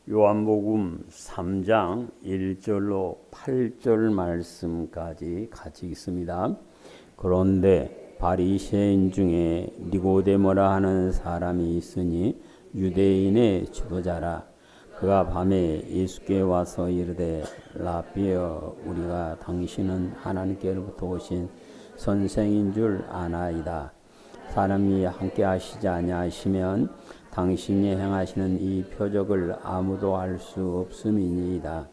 요한복음 3장 1절로 8절 말씀까지 같이 있습니다. 그런데 바리새인 중에 니고데모라 하는 사람이 있으니 유대인의 지도자라. 그가 밤에 예수께 와서 이르되 라비여, 우리가 당신은 하나님께로부터 오신 선생인 줄 아나이다. 사람이 함께 하시지 아니하시면 당신이 행하시는 이 표적을 아무도 알 수 없음이니이다.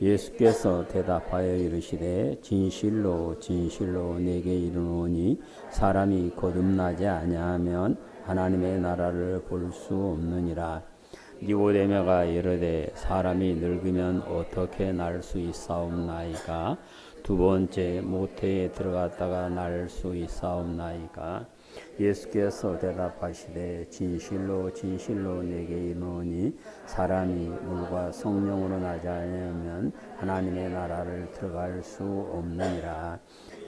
예수께서 대답하여 이르시되 진실로 진실로 내게 이르노니 사람이 거듭나지 아니하면 하나님의 나라를 볼 수 없느니라. 니고데모가 이르되 사람이 늙으면 어떻게 날 수 있사옵나이까? 두 번째 모태에 들어갔다가 날 수 있사옵나이까? 예수께서 대답하시되 진실로 진실로 내게 이르노니 사람이 물과 성령으로 나지 않으면 하나님의 나라를 들어갈 수 없느니라.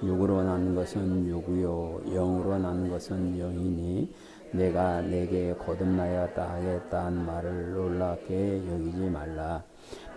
육으로 난 것은 육이요 영으로 난 것은 영이니 내가 내게 거듭나야겠다 하겠다는 말을 놀랍게 여기지 말라.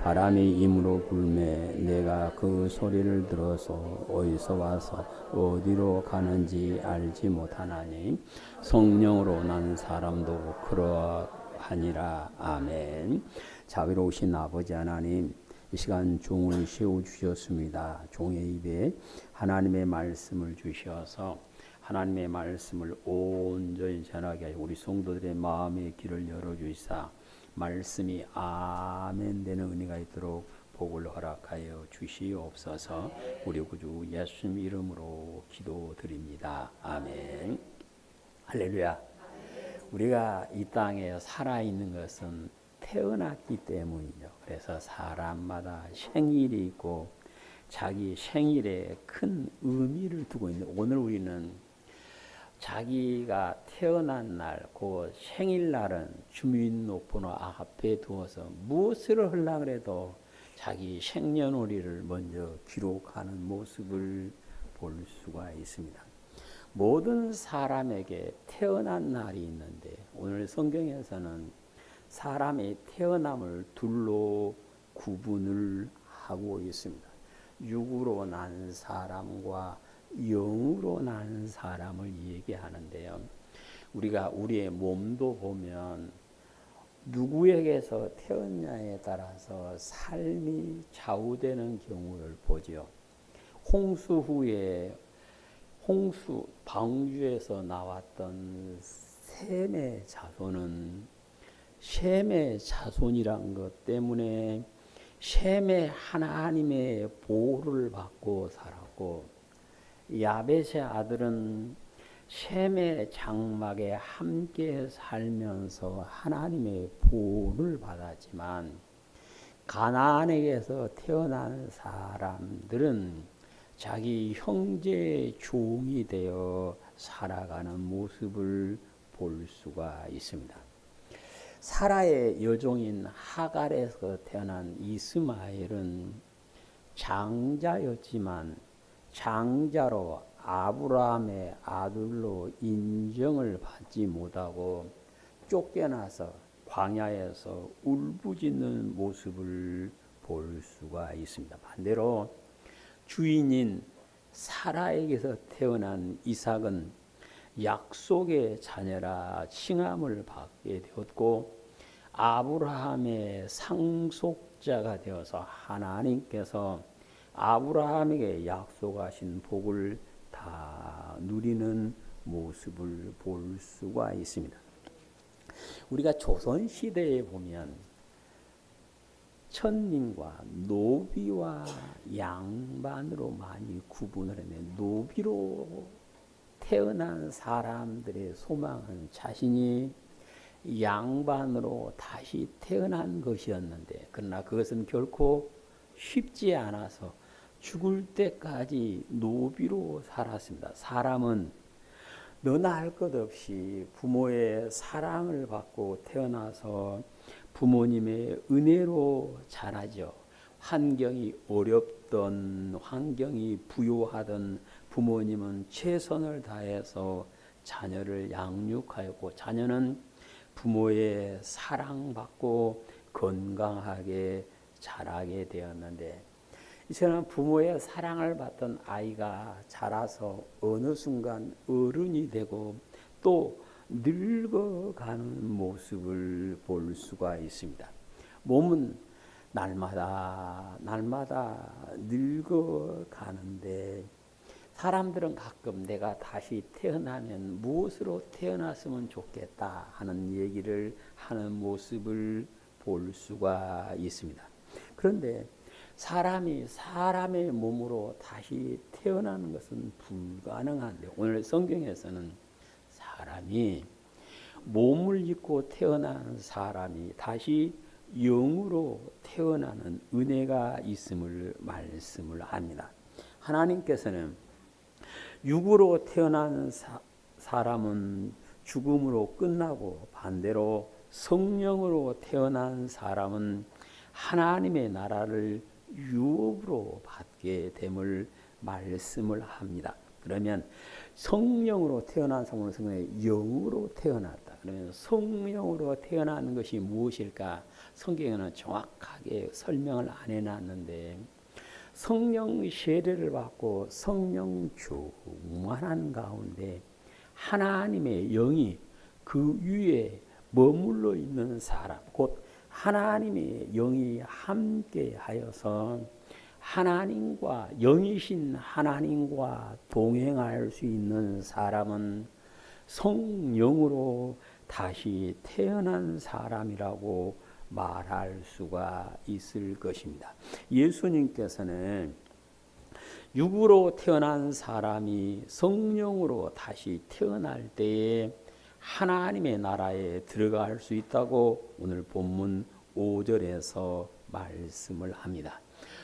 바람이 임으로 불매 내가 그 소리를 들어서 어디서 와서 어디로 가는지 알지 못하나니 성령으로 난 사람도 그러하니라. 아멘. 자비로우신 아버지 하나님, 이 시간 종을 세워주셨습니다. 종의 입에 하나님의 말씀을 주셔서 하나님의 말씀을 온전히 전하게 하여 우리 성도들의 마음의 길을 열어주시사 말씀이 아멘 되는 은혜가 있도록 복을 허락하여 주시옵소서. 우리 구주 예수님 이름으로 기도드립니다. 아멘. 할렐루야. 우리가 이 땅에 살아있는 것은 태어났기 때문이죠. 그래서 사람마다 생일이 있고 자기 생일에 큰 의미를 두고 있는데, 오늘 우리는 자기가 태어난 날, 그 생일날은 주민등록번호 앞에 두어서 무엇을 하려고 해도 자기 생년월일을 먼저 기록하는 모습을 볼 수가 있습니다. 모든 사람에게 태어난 날이 있는데, 오늘 성경에서는 사람의 태어남을 둘로 구분을 하고 있습니다. 육으로 난 사람과 영으로 난 사람을 얘기하는데요. 우리가 우리의 몸도 보면 누구에게서 태어났냐에 따라서 삶이 좌우되는 경우를 보죠. 홍수 후에 방주에서 나왔던 셈의 자손은 셈의 자손이란 것 때문에 셈의 하나님의 보호를 받고 살았고, 야벳의 아들은 셈의 장막에 함께 살면서 하나님의 보호를 받았지만, 가나안에게서 태어난 사람들은 자기 형제의 종이 되어 살아가는 모습을 볼 수가 있습니다. 사라의 여종인 하갈에서 태어난 이스마엘은 장자였지만 장자로 아브라함의 아들로 인정을 받지 못하고 쫓겨나서 광야에서 울부짖는 모습을 볼 수가 있습니다. 반대로 주인인 사라에게서 태어난 이삭은 약속의 자녀라 칭함을 받게 되었고, 아브라함의 상속자가 되어서 하나님께서 아브라함에게 약속하신 복을 다 누리는 모습을 볼 수가 있습니다. 우리가 조선시대에 보면 천민과 노비와 양반으로 많이 구분을 했는데, 노비로 태어난 사람들의 소망은 자신이 양반으로 다시 태어난 것이었는데, 그러나 그것은 결코 쉽지 않아서 죽을 때까지 노비로 살았습니다. 사람은 너나 할 것 없이 부모의 사랑을 받고 태어나서 부모님의 은혜로 자라죠. 환경이 어렵던, 환경이 부요하던 부모님은 최선을 다해서 자녀를 양육하였고, 자녀는 부모의 사랑받고 건강하게 자라게 되었는데, 이처럼 부모의 사랑을 받던 아이가 자라서 어느 순간 어른이 되고 또 늙어가는 모습을 볼 수가 있습니다. 몸은 날마다 늙어가는데, 사람들은 가끔 내가 다시 태어나면 무엇으로 태어났으면 좋겠다 하는 얘기를 하는 모습을 볼 수가 있습니다. 그런데 사람의 몸으로 다시 태어나는 것은 불가능한데, 오늘 성경에서는 사람이 몸을 입고 태어난 사람이 다시 영으로 태어나는 은혜가 있음을 말씀을 합니다. 하나님께서는 육으로 태어난 사람은 죽음으로 끝나고, 반대로 성령으로 태어난 사람은 하나님의 나라를 유업으로 받게 됨을 말씀을 합니다. 그러면 성령으로 태어난 사람은 성령의 영으로 태어났다. 그러면 성령으로 태어나는 것이 무엇일까? 성경에는 정확하게 설명을 안 해놨는데, 성령 세례를 받고 성령 충만한 가운데 하나님의 영이 그 위에 머물러 있는 사람, 곧 하나님의 영이 함께 하여서 하나님과, 영이신 하나님과 동행할 수 있는 사람은 성령으로 다시 태어난 사람이라고 말할 수가 있을 것입니다. 예수님께서는 육으로 태어난 사람이 성령으로 다시 태어날 때에 하나님의 나라에 들어갈 수 있다고 오늘 본문 5절에서 말씀을 합니다.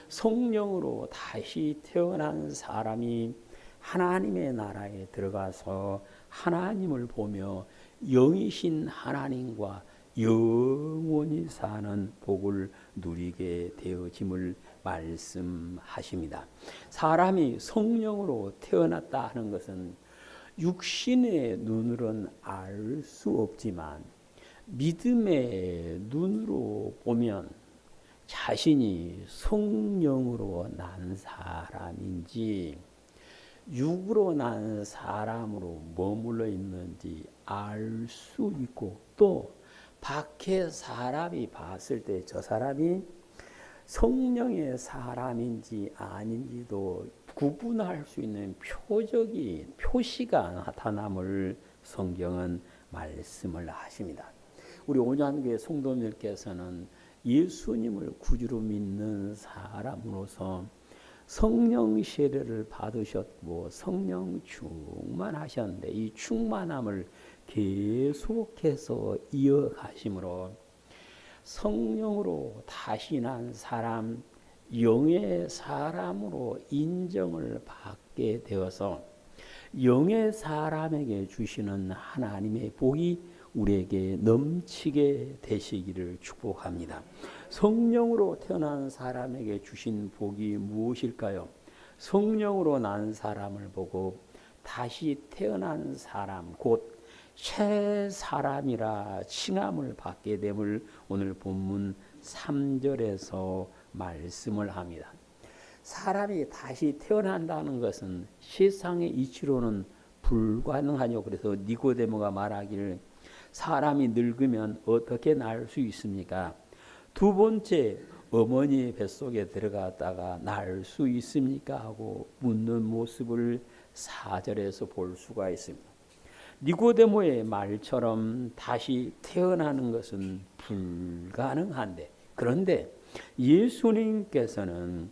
성령으로 다시 태어난 사람이 하나님의 나라에 들어가서 하나님을 보며 영이신 하나님과 영원히 사는 복을 누리게 되어짐을 말씀하십니다. 사람이 성령으로 태어났다 하는 것은 육신의 눈으로는 알 수 없지만 믿음의 눈으로 보면 자신이 성령으로 난 사람인지 육으로 난 사람으로 머물러 있는지 알 수 있고, 또 밖에 사람이 봤을 때 저 사람이 성령의 사람인지 아닌지도 구분할 수 있는 표시가 나타남을 성경은 말씀을 하십니다. 우리 온양교회 성도님께서는 예수님을 구주로 믿는 사람으로서 성령 세례를 받으셨고 성령 충만하셨는데, 이 충만함을 계속해서 이어가심으로 성령으로 다시 난 사람, 영의 사람으로 인정을 받게 되어서 영의 사람에게 주시는 하나님의 복이 우리에게 넘치게 되시기를 축복합니다. 성령으로 태어난 사람에게 주신 복이 무엇일까요? 성령으로 난 사람을 보고 다시 태어난 사람, 곧 새 사람이라 칭함을 받게 됨을 오늘 본문 3절에서 말씀을 합니다. 사람이 다시 태어난다는 것은 세상의 이치로는 불가능하죠. 그래서 니고데모가 말하기를 사람이 늙으면 어떻게 날 수 있습니까? 두 번째, 어머니 뱃속에 들어갔다가 날 수 있습니까? 하고 묻는 모습을 4절에서 볼 수가 있습니다. 니고데모의 말처럼 다시 태어나는 것은 불가능한데, 그런데 예수님께서는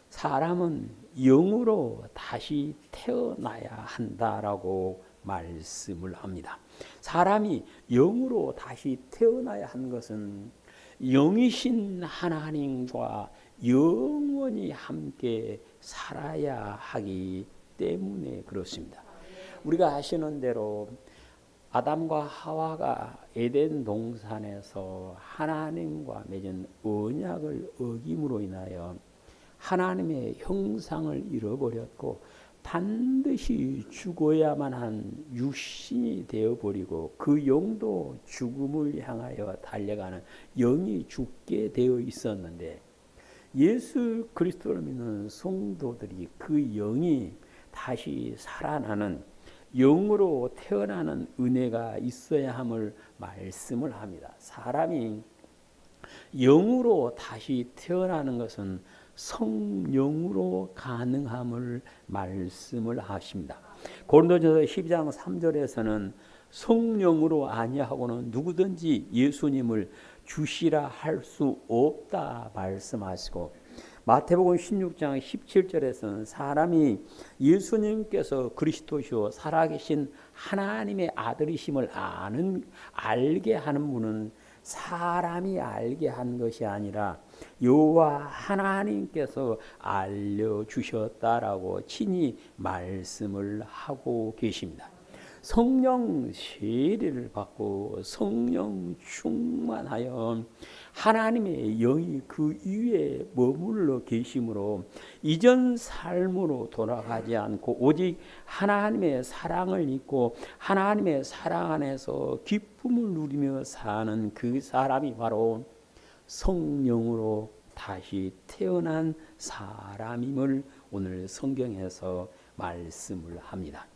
사람은 영으로 다시 태어나야 한다라고 말씀을 합니다. 사람이 영으로 다시 태어나야 하는 것은 영이신 하나님과 영원히 함께 살아야 하기 때문에 그렇습니다. 우리가 아시는 대로 아담과 하와가 에덴 동산에서 하나님과 맺은 언약을 어김으로 인하여 하나님의 형상을 잃어버렸고 반드시 죽어야만 한 육신이 되어버리고 그 영도 죽음을 향하여 달려가는 영이 죽게 되어 있었는데 예수 그리스도를 믿는 성도들이 그 영이 다시 살아나는 영으로 태어나는 은혜가 있어야 함을 말씀을 합니다. 사람이 영으로 다시 태어나는 것은 성령으로 가능함을 말씀을 하십니다. 고린도전서 12장 3절에서는 성령으로 아니하고는 누구든지 예수님을 주시라 할 수 없다 말씀하시고, 마태복음 16장 17절에서는 사람이 예수님께서 그리스도시요 살아계신 하나님의 아들이심을 알게 하는 분은 사람이 알게 한 것이 아니라 여호와 하나님께서 알려주셨다라고 친히 말씀을 하고 계십니다. 성령 세례를 받고 성령 충만하여 하나님의 영이 그 위에 머물러 계심으로 이전 삶으로 돌아가지 않고 오직 하나님의 사랑을 잊고 하나님의 사랑 안에서 기쁨을 누리며 사는 그 사람이 바로 성령으로 다시 태어난 사람임을 오늘 성경에서 말씀을 합니다.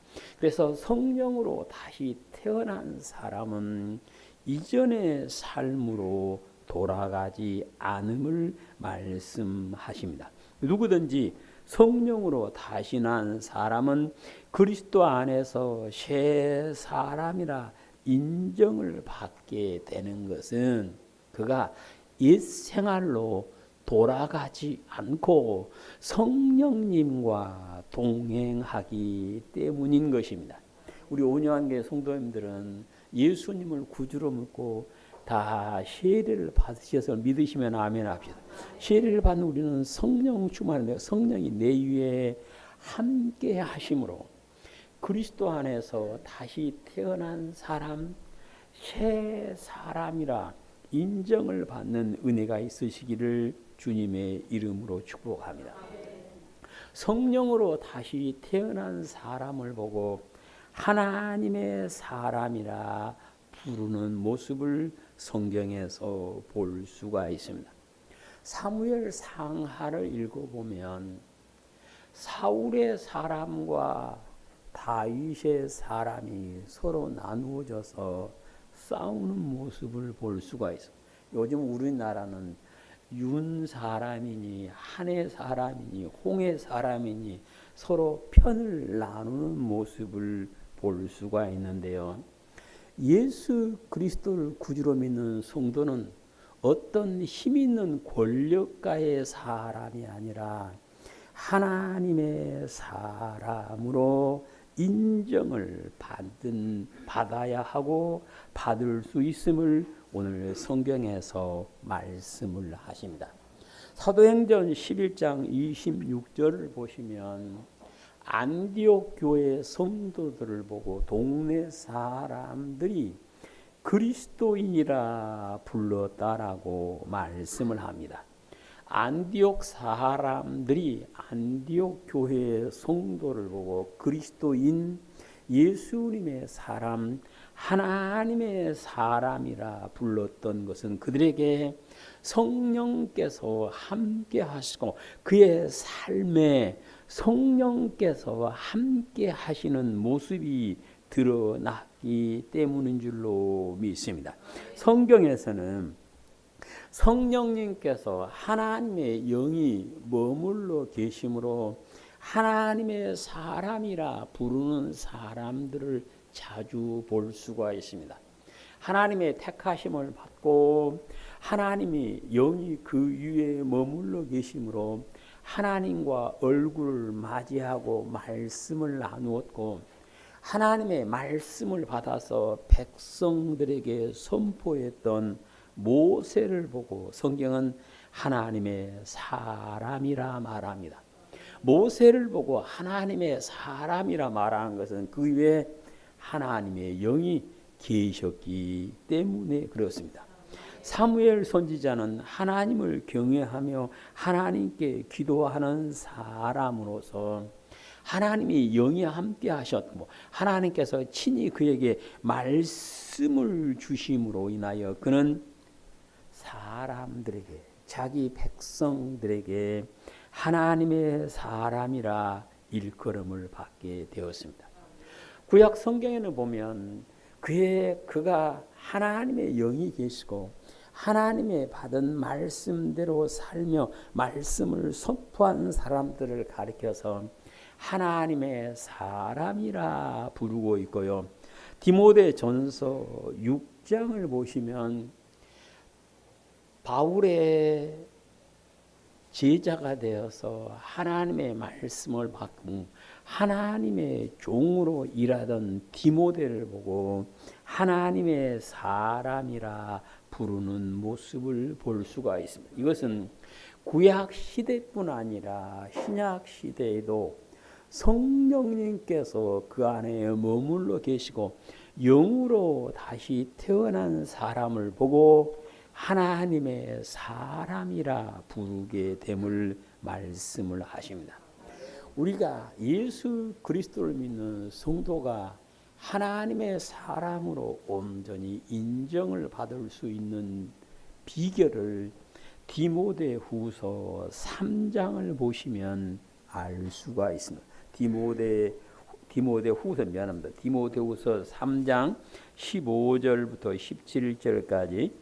그래서 성령으로 다시 태어난 사람은 이전의 삶으로 돌아가지 않음을 말씀하십니다. 누구든지 성령으로 다시 난 사람은 그리스도 안에서 새 사람이라 인정을 받게 되는 것은 그가 옛 생활로 돌아가지 않고 성령님과 동행하기 때문인 것입니다. 우리 온유한교회 성도님들은 예수님을 구주로 믿고 다 세례를 받으셔서 믿으시면 아멘 합시다. 세례를 받는 우리는 성령 충만한데 성령이 내 위에 함께 하심으로 그리스도 안에서 다시 태어난 사람, 새 사람이라 인정을 받는 은혜가 있으시기를 주님의 이름으로 축복합니다. 성령으로 다시 태어난 사람을 보고 하나님의 사람이라 부르는 모습을 성경에서 볼 수가 있습니다. 사무엘 상하를 읽어보면 사울의 사람과 다윗의 사람이 서로 나누어져서 싸우는 모습을 볼 수가 있습니다. 요즘 우리나라는 윤 사람이니 한해 사람이니 홍해 사람이니 서로 편을 나누는 모습을 볼 수가 있는데요. 예수 그리스도를 구주로 믿는 성도는 어떤 힘 있는 권력가의 사람이 아니라 하나님의 사람으로 인정을 받아야 하고 받을 수 있음을 오늘 성경에서 말씀을 하십니다. 사도행전 11장 26절을 보시면 안디옥 교회 성도들을 보고 동네 사람들이 그리스도인이라 불렀다라고 말씀을 합니다. 안디옥 사람들이 안디옥 교회의 성도를 보고 그리스도인, 예수님의 사람, 하나님의 사람이라 불렀던 것은 그들에게 성령께서 함께 하시고 그의 삶에 성령께서 함께 하시는 모습이 드러났기 때문인 줄로 믿습니다. 성경에서는 성령님께서 하나님의 영이 머물러 계심으로 하나님의 사람이라 부르는 사람들을 자주 볼 수가 있습니다. 하나님의 택하심을 받고 하나님이 영이 그 위에 머물러 계심으로 하나님과 얼굴을 맞이하고 말씀을 나누었고 하나님의 말씀을 받아서 백성들에게 선포했던 모세를 보고 성경은 하나님의 사람이라 말합니다. 모세를 보고 하나님의 사람이라 말하는 것은 그 위에 하나님의 영이 계셨기 때문에 그렇습니다. 사무엘 선지자는 하나님을 경외하며 하나님께 기도하는 사람으로서 하나님이 영이 함께 하셨고 하나님께서 친히 그에게 말씀을 주심으로 인하여 그는 사람들에게 자기 백성들에게 하나님의 사람이라 일컬음을 받게 되었습니다. 구약 성경에는 보면 그가 하나님의 영이 계시고 하나님의 받은 말씀대로 살며 말씀을 선포한 사람들을 가리켜서 하나님의 사람이라 부르고 있고요. 디모데전서 6장을 보시면 바울의 제자가 되어서 하나님의 말씀을 받고 하나님의 종으로 일하던 디모데를 보고 하나님의 사람이라 부르는 모습을 볼 수가 있습니다. 이것은 구약 시대뿐 아니라 신약 시대에도 성령님께서 그 안에 머물러 계시고 영으로 다시 태어난 사람을 보고 하나님의 사람이라 부르게 됨을 말씀을 하십니다. 우리가 예수 그리스도를 믿는 성도가 하나님의 사람으로 온전히 인정을 받을 수 있는 비결을 디모데후서 3장을 보시면 알 수가 있습니다. 디모데후서 3장 15절부터 17절까지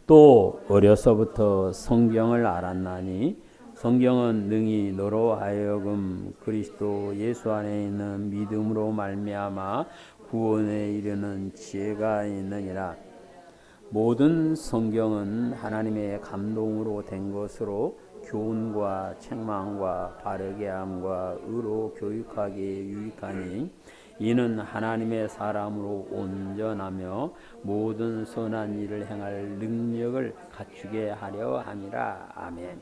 또 어려서부터 성경을 알았나니 성경은 능히 너로 하여금 그리스도 예수 안에 있는 믿음으로 말미암아 구원에 이르는 지혜가 있느니라. 모든 성경은 하나님의 감동으로 된 것으로 교훈과 책망과 바르게 함과 의로 교육하기에 유익하니 이는 하나님의 사람으로 온전하며 모든 선한 일을 행할 능력을 갖추게 하려 함이라. 아멘.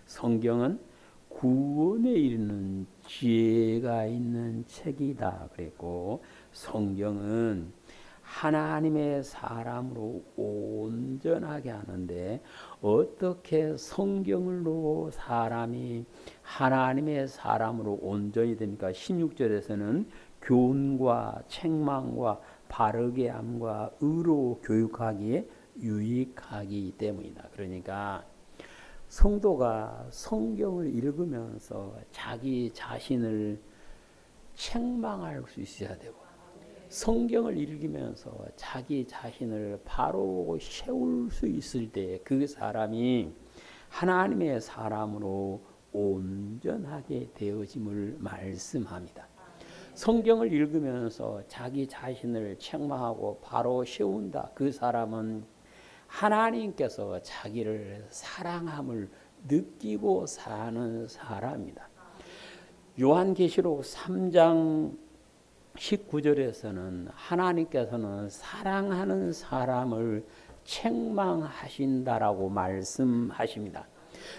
성경은 구원에 이르는 지혜가 있는 책이다 그랬고 성경은 하나님의 사람으로 온전하게 하는데 어떻게 성경으로 사람이 하나님의 사람으로 온전히 됩니까? 16절에서는 교훈과 책망과 바르게 함과 의로 교육하기에 유익하기 때문이다. 그러니까 성도가 성경을 읽으면서 자기 자신을 책망할 수 있어야 되고 성경을 읽으면서 자기 자신을 바로 세울 수 있을 때 그 사람이 하나님의 사람으로 온전하게 되어짐을 말씀합니다. 성경을 읽으면서 자기 자신을 책망하고 바로 세운다. 그 사람은 하나님께서 자기를 사랑함을 느끼고 사는 사람입니다. 요한계시록 3장 19절에서는 하나님께서는 사랑하는 사람을 책망하신다라고 말씀하십니다.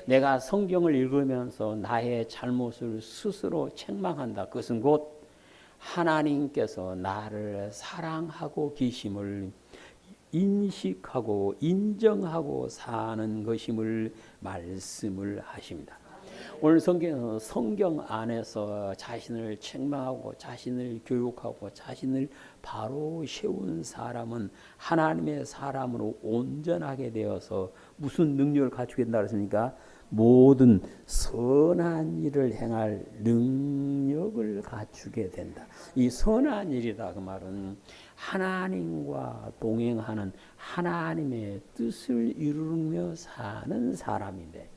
내가 성경을 읽으면서 나의 잘못을 스스로 책망한다. 그것은 곧 하나님께서 나를 사랑하고 계심을 인식하고 인정하고 사는 것임을 말씀을 하십니다. 오늘 성경은 성경 안에서 자신을 책망하고 자신을 교육하고 자신을 바로 세운 사람은 하나님의 사람으로 온전하게 되어서 무슨 능력을 갖추게 된다 그랬습니까? 모든 선한 일을 행할 능력을 갖추게 된다. 이 선한 일이다 그 말은 하나님과 동행하는 하나님의 뜻을 이루며 사는 사람인데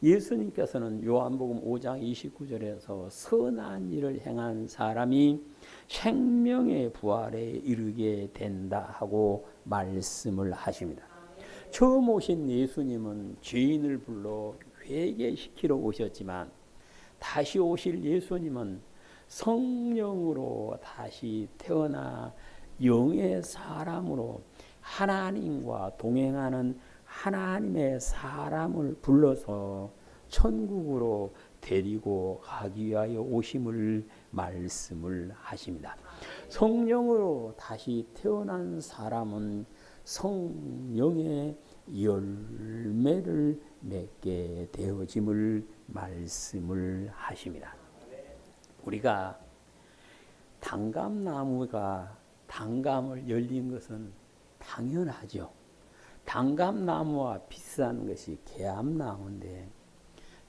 예수님께서는 요한복음 5장 29절에서 선한 일을 행한 사람이 생명의 부활에 이르게 된다 하고 말씀을 하십니다. 처음 오신 예수님은 죄인을 불러 회개시키러 오셨지만 다시 오실 예수님은 성령으로 다시 태어나 영의 사람으로 하나님과 동행하는 하나님의 사람을 불러서 천국으로 데리고 가기 위하여 오심을 말씀을 하십니다. 성령으로 다시 태어난 사람은 성령의 열매를 맺게 되어짐을 말씀을 하십니다. 우리가 단감나무가 단감을 열린 것은 당연하죠. 단감나무와 비슷한 것이 개암나무인데,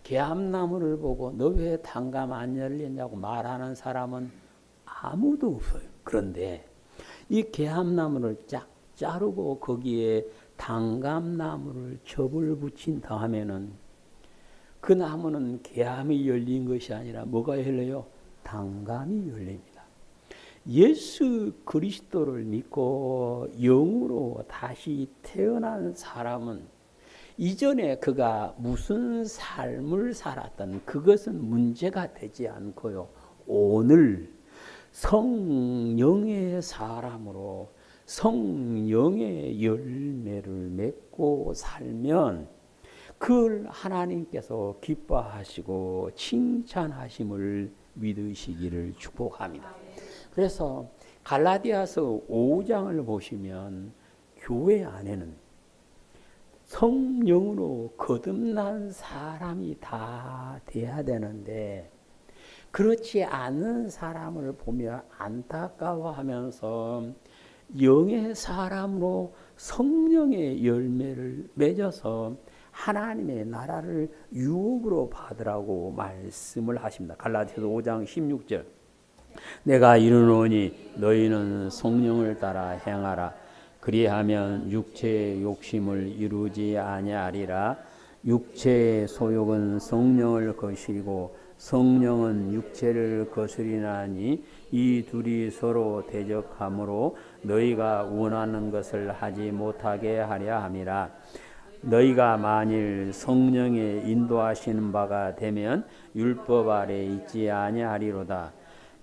개암나무를 보고 너 왜 단감 안 열리냐고 말하는 사람은 아무도 없어요. 그런데 이 개암나무를 쫙 자르고 거기에 단감나무를 접을 붙인 다음에는 그 나무는 개암이 열린 것이 아니라 뭐가 열려요? 단감이 열립니다. 예수 그리스도를 믿고 영으로 다시 태어난 사람은 이전에 그가 무슨 삶을 살았던 그것은 문제가 되지 않고요. 오늘 성령의 사람으로 성령의 열매를 맺고 살면 그걸 하나님께서 기뻐하시고 칭찬하심을 믿으시기를 축복합니다. 그래서 갈라디아서 5장을 보시면 교회 안에는 성령으로 거듭난 사람이 다 돼야 되는데 그렇지 않은 사람을 보며 안타까워하면서 영의 사람으로 성령의 열매를 맺어서 하나님의 나라를 유업으로 받으라고 말씀을 하십니다. 갈라디아서 5장 16절. 내가 이르노니 너희는 성령을 따라 행하라. 그리하면 육체의 욕심을 이루지 아니하리라. 육체의 소욕은 성령을 거스리고 성령은 육체를 거스리나니 이 둘이 서로 대적하므로 너희가 원하는 것을 하지 못하게 하려 함이라. 너희가 만일 성령의 인도하시는 바가 되면 율법 아래 있지 아니하리로다.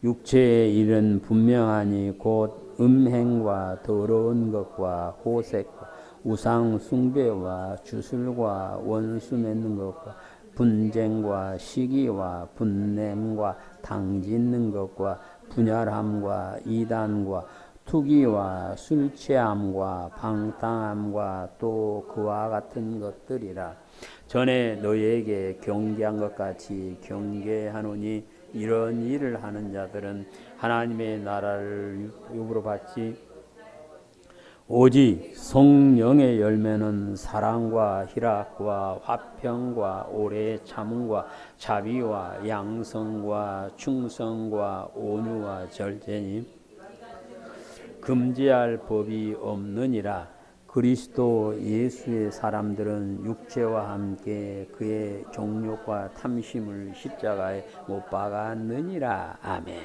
육체의 일은 분명하니 곧 음행과 더러운 것과 호색과 우상 숭배와 주술과 원수 맺는 것과 분쟁과 시기와 분냄과 당짓는 것과 분열함과 이단과 투기와 술 취함과 방탕함과 또 그와 같은 것들이라. 전에 너희에게 경계한 것 같이 경계하노니 이런 일을 하는 자들은 하나님의 나라를 유업으로 받지 오직 성령의 열매는 사랑과 희락과 화평과 오래 참음과 자비와 양성과 충성과 온유와 절제니 금지할 법이 없느니라. 그리스도 예수의 사람들은 육체와 함께 그의 정욕과 탐심을 십자가에 못 박았느니라. 아멘.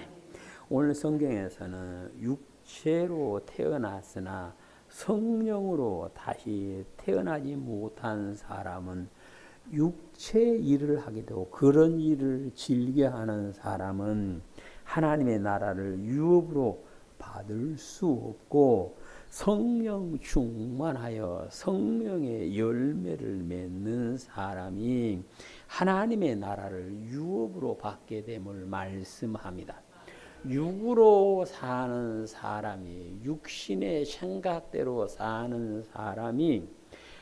오늘 성경에서는 육체로 태어났으나 성령으로 다시 태어나지 못한 사람은 육체 일을 하게 되고 그런 일을 즐겨하는 사람은 하나님의 나라를 유업으로 받을 수 없고 성령 충만하여 성령의 열매를 맺는 사람이 하나님의 나라를 유업으로 받게 됨을 말씀합니다. 육으로 사는 사람이 육신의 생각대로 사는 사람이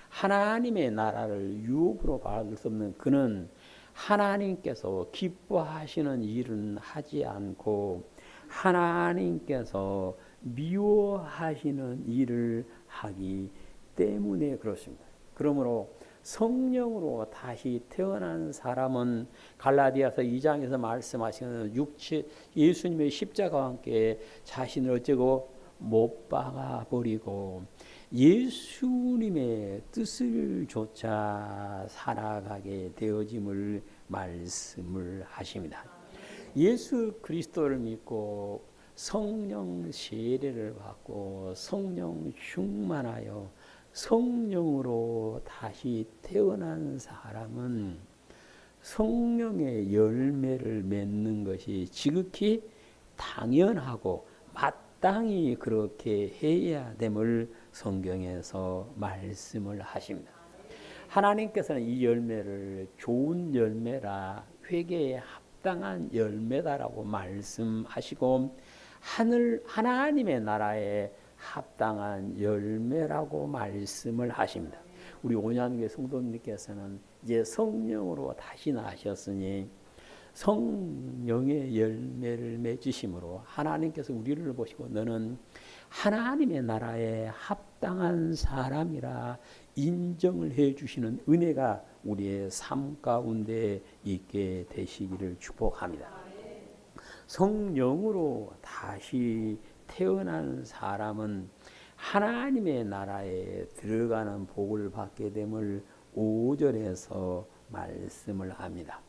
하나님의 나라를 유업으로 받을 수 없는 그는 하나님께서 기뻐하시는 일은 하지 않고 하나님께서 미워하시는 일을 하기 때문에 그렇습니다. 그러므로 성령으로 다시 태어난 사람은 갈라디아서 2장에서 말씀하시는 육체 예수님의 십자가와 함께 자신을 어쩌고 못 박아 버리고 예수님의 뜻을 조차 살아가게 되어짐을 말씀을 하십니다. 예수 그리스도를 믿고 성령 세례를 받고 성령 충만하여 성령으로 다시 태어난 사람은 성령의 열매를 맺는 것이 지극히 당연하고 마땅히 그렇게 해야 됨을 성경에서 말씀을 하십니다. 하나님께서는 이 열매를 좋은 열매라 회개에 합당한 열매다라고 말씀하시고 하나님의 나라에 합당한 열매라고 말씀을 하십니다. 우리 온양교회 성도님께서는 이제 성령으로 다시 나셨으니 성령의 열매를 맺으심으로 하나님께서 우리를 보시고 너는 하나님의 나라에 합당한 사람이라 인정을 해 주시는 은혜가 우리의 삶 가운데 있게 되시기를 축복합니다. 성령으로 다시 태어난 사람은 하나님의 나라에 들어가는 복을 받게 됨을 5절에서 말씀을 합니다.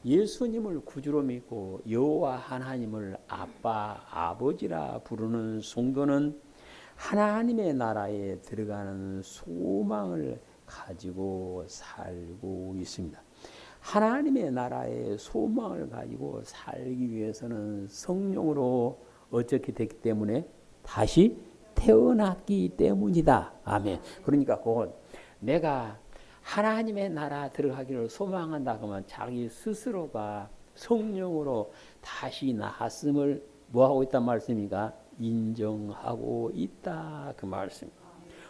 예수님을 구주로 믿고 여호와 하나님을 아빠, 아버지라 부르는 성도는 하나님의 나라에 들어가는 소망을 가지고 살고 있습니다. 하나님의 나라의 소망을 가지고 살기 위해서는 성령으로 어떻게 됐기 때문에 다시 태어났기 때문이다. 아멘. 그러니까 곧 내가 하나님의 나라 들어가기를 소망한다 그러면 자기 스스로가 성령으로 다시 나았음을 뭐하고 있단 말씀입니까? 인정하고 있다 그 말씀.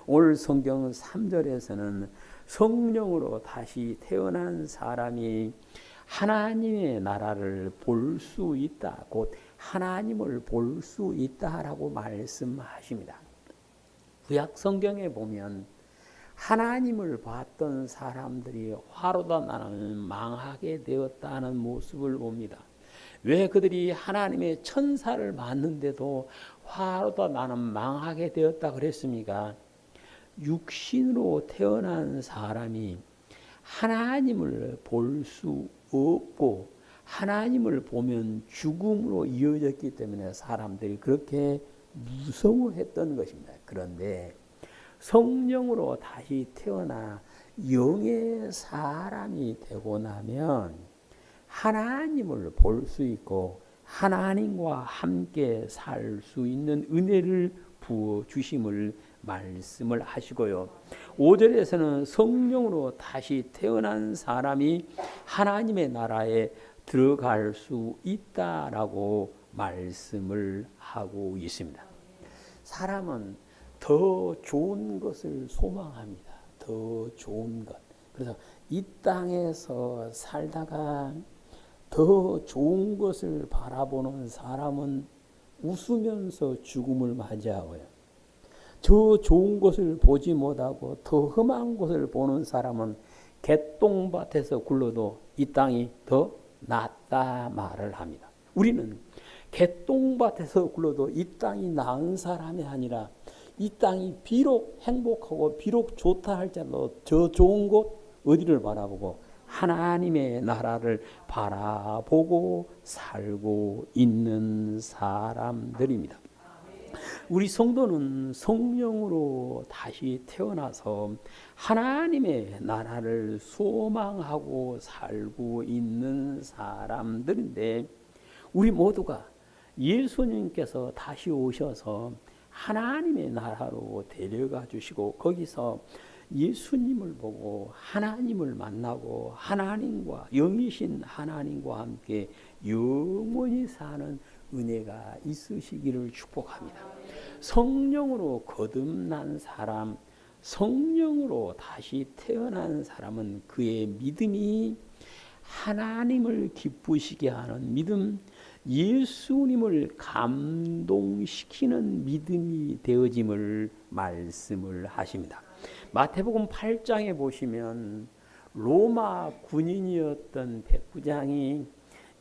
오늘 성경 3절에서는 성령으로 다시 태어난 사람이 하나님의 나라를 볼 수 있다. 곧 하나님을 볼 수 있다라고 말씀하십니다. 구약 성경에 보면 하나님을 봤던 사람들이 화로다 나는 망하게 되었다는 모습을 봅니다. 왜 그들이 하나님의 천사를 봤는데도 화로다 나는 망하게 되었다 그랬습니까? 육신으로 태어난 사람이 하나님을 볼 수 없고 하나님을 보면 죽음으로 이어졌기 때문에 사람들이 그렇게 무서워했던 것입니다. 그런데 성령으로 다시 태어나 영의 사람이 되고 나면 하나님을 볼 수 있고 하나님과 함께 살 수 있는 은혜를 부어주심을 말씀을 하시고요. 5절에서는 성령으로 다시 태어난 사람이 하나님의 나라에 들어갈 수 있다라고 말씀을 하고 있습니다. 사람은 더 좋은 것을 소망합니다. 더 좋은 것. 그래서 이 땅에서 살다가 더 좋은 것을 바라보는 사람은 웃으면서 죽음을 맞이하고요. 더 좋은 것을 보지 못하고 더 험한 것을 보는 사람은 개똥밭에서 굴러도 이 땅이 더 낫다 말을 합니다. 우리는 개똥밭에서 굴러도 이 땅이 나은 사람이 아니라 이 땅이 비록 행복하고 비록 좋다 할지라도 저 좋은 곳 어디를 바라보고 하나님의 나라를 바라보고 살고 있는 사람들입니다. 우리 성도는 성령으로 다시 태어나서 하나님의 나라를 소망하고 살고 있는 사람들인데 우리 모두가 예수님께서 다시 오셔서 하나님의 나라로 데려가 주시고 거기서 예수님을 보고 하나님을 만나고 하나님과 영이신 하나님과 함께 영원히 사는 은혜가 있으시기를 축복합니다. 성령으로 거듭난 사람, 성령으로 다시 태어난 사람은 그의 믿음이 하나님을 기쁘시게 하는 믿음, 예수님을 감동시키는 믿음이 되어짐을 말씀을 하십니다. 마태복음 8장에 보시면 로마 군인이었던 백부장이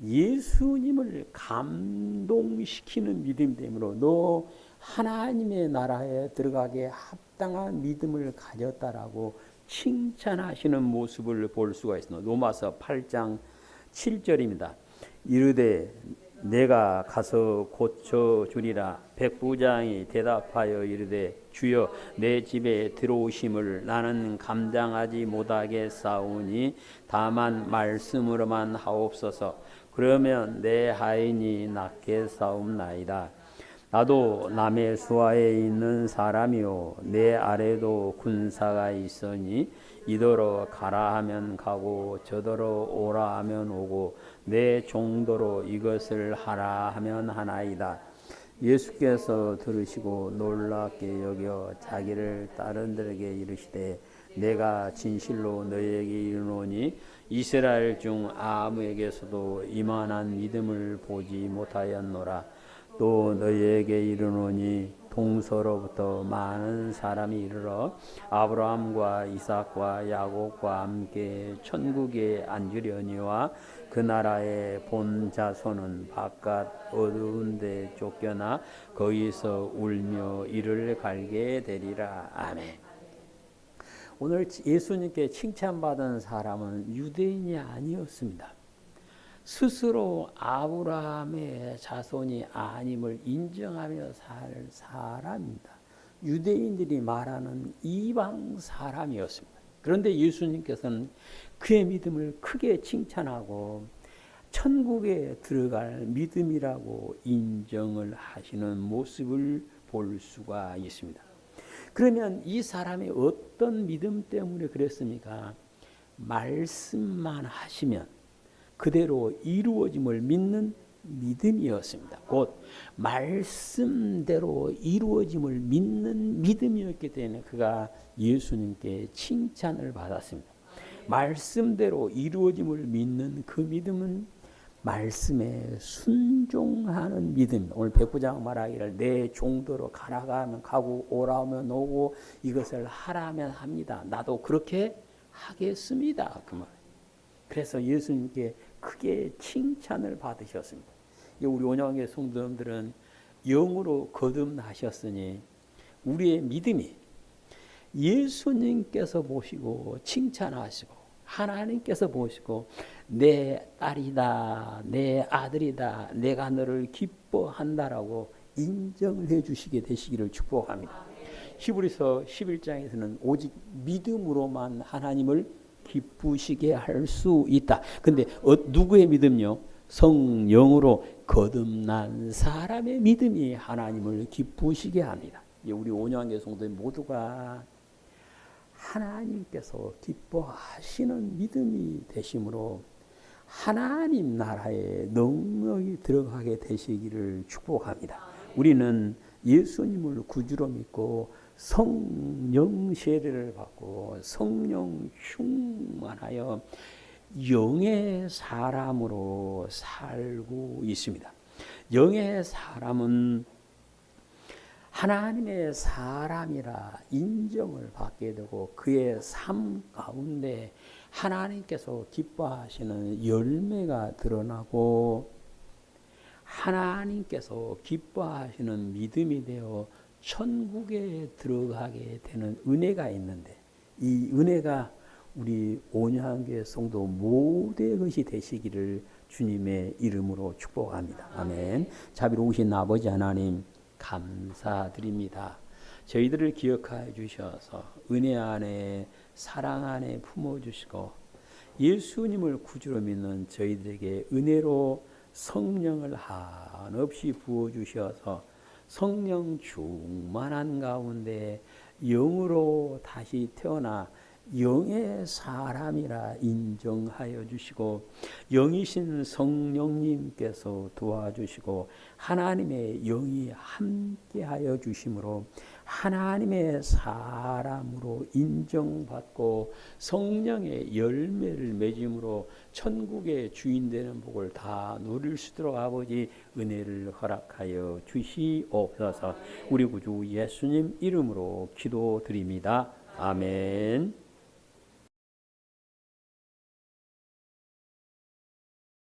예수님을 감동시키는 믿음이 되므로 너 하나님의 나라에 들어가기에 합당한 믿음을 가졌다라고 칭찬하시는 모습을 볼 수가 있습니다. 로마서 8장 7절입니다. 이르되 내가 가서 고쳐주리라. 백부장이 대답하여 이르되 주여 내 집에 들어오심을 나는 감당하지 못하겠사오니 다만 말씀으로만 하옵소서. 그러면 내 하인이 낫겠사옵나이다. 나도 남의 수하에 있는 사람이요 내 아래도 군사가 있으니 이더러 가라 하면 가고 저더러 오라 하면 오고 내 종도로 이것을 하라 하면 하나이다. 예수께서 들으시고 놀랍게 여겨 자기를 따른들에게 이르시되 내가 진실로 너희에게 이르노니 이스라엘 중 아무에게서도 이만한 믿음을 보지 못하였노라. 또 너희에게 이르노니 동서로부터 많은 사람이 이르러 아브라함과 이삭과 야곱과 함께 천국에 앉으려니와 그 나라의 본 자손은 바깥 어두운 데 쫓겨나 거기서 울며 이를 갈게 되리라. 아멘. 오늘 예수님께 칭찬받은 사람은 유대인이 아니었습니다. 스스로 아브라함의 자손이 아님을 인정하며 살 사람입니다. 유대인들이 말하는 이방 사람이었습니다. 그런데 예수님께서는 그의 믿음을 크게 칭찬하고 천국에 들어갈 믿음이라고 인정을 하시는 모습을 볼 수가 있습니다. 그러면 이 사람이 어떤 믿음 때문에 그랬습니까? 말씀만 하시면 그대로 이루어짐을 믿는 믿음이었습니다. 곧 말씀대로 이루어짐을 믿는 믿음이었기 때문에 그가 예수님께 칭찬을 받았습니다. 말씀대로 이루어짐을 믿는 그 믿음은 말씀에 순종하는 믿음입니다. 오늘 백부장 말하기를 내 종도로 가라가면 가고 오라면 오고 이것을 하라면 합니다. 나도 그렇게 하겠습니다. 그 말. 그래서 예수님께 크게 칭찬을 받으셨습니다. 우리 온양교회 성도님들은 영으로 거듭나셨으니 우리의 믿음이 예수님께서 보시고 칭찬하시고 하나님께서 보시고 내 딸이다, 내 아들이다, 내가 너를 기뻐한다라고 인정을 해주시게 되시기를 축복합니다. 히브리서 11장에서는 오직 믿음으로만 하나님을 기쁘시게 할 수 있다. 근데 누구의 믿음요? 성령으로 거듭난 사람의 믿음이 하나님을 기쁘시게 합니다. 우리 온유한교회 성도들 모두가 하나님께서 기뻐하시는 믿음이 되심으로 하나님 나라에 넉넉히 들어가게 되시기를 축복합니다. 우리는 예수님을 구주로 믿고 성령 세례를 받고 성령 충만하여 영의 사람으로 살고 있습니다. 영의 사람은 하나님의 사람이라 인정을 받게 되고 그의 삶 가운데 하나님께서 기뻐하시는 열매가 드러나고 하나님께서 기뻐하시는 믿음이 되어 천국에 들어가게 되는 은혜가 있는데 이 은혜가 우리 온유한교회 성도 모두의 것이 되시기를 주님의 이름으로 축복합니다. 아멘. 자비로우신 아버지 하나님 감사드립니다. 저희들을 기억하여 주셔서 은혜 안에 사랑 안에 품어주시고 예수님을 구주로 믿는 저희들에게 은혜로 성령을 한없이 부어주셔서 성령 충만한 가운데 영으로 다시 태어나 영의 사람이라 인정하여 주시고 영이신 성령님께서 도와주시고 하나님의 영이 함께하여 주심으로 하나님의 사람으로 인정받고 성령의 열매를 맺음으로 천국의 주인 되는 복을 다 누릴 수 있도록 아버지 은혜를 허락하여 주시옵소서. 우리 구주 예수님 이름으로 기도드립니다. 아멘.